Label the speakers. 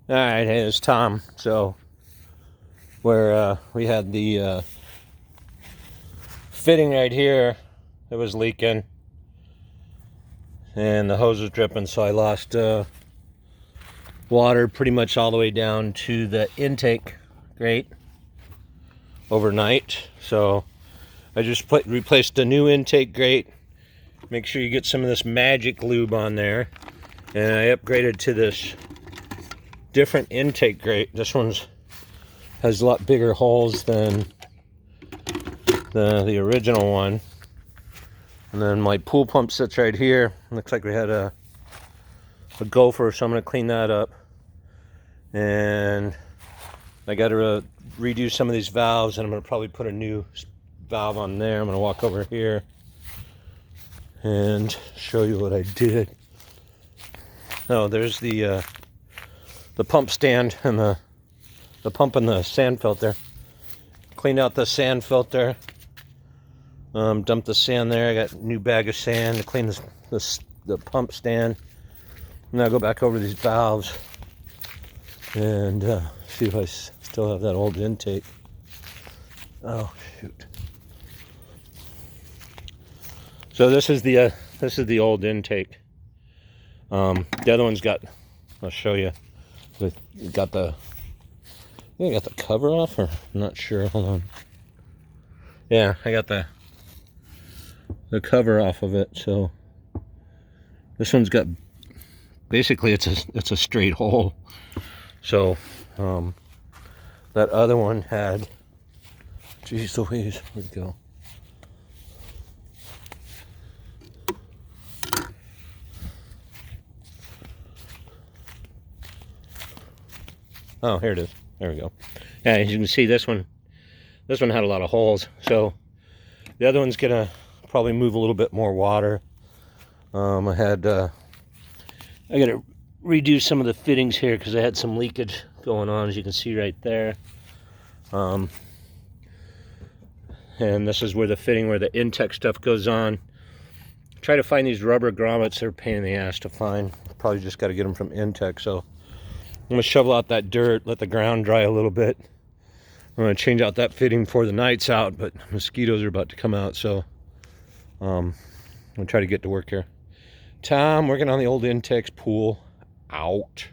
Speaker 1: All right, hey, it's Tom. So, where we had the fitting right here, it was leaking, and the hose was dripping, so I lost water pretty much all the way down to the intake grate overnight. So, I just replaced the new intake grate. Make sure you get some of this magic lube on there, and I upgraded to this different intake grate. This one's has a lot bigger holes than the original one. And then my pool pump sits right here. Looks like we had a gopher, so I'm going to clean that up. And I got to redo some of these valves, and I'm going to probably put a new valve on there. I'm going to walk over here and show you what I did. Oh, there's the pump stand and the pump and the sand filter. Cleaned out the sand filter. Dumped the sand there. I got a new bag of sand to clean the pump stand. Now go back over these valves and see if I still have that old intake. Oh shoot! So this is the old intake. The other one's got. I'll show you. It got the. I got the cover off, or I'm not sure. Hold on. Yeah, I got the cover off of it. So this one's got basically it's a straight hole. So that other one had, geez Louise, where'd it go? Oh, here it is. There we go. Yeah, as you can see, this one had a lot of holes. So the other one's gonna probably move a little bit more water. I gotta redo some of the fittings here because I had some leakage going on, as you can see right there. And this is where the fitting, where the Intex stuff goes on. Try to find these rubber grommets. They're a pain in the ass to find. Probably just got to get them from Intex. So I'm gonna shovel out that dirt, let the ground dry a little bit. I'm gonna change out that fitting before the night's out, but mosquitoes are about to come out, so I'm gonna try to get to work here. Tom, working on the old Intex pool. Out.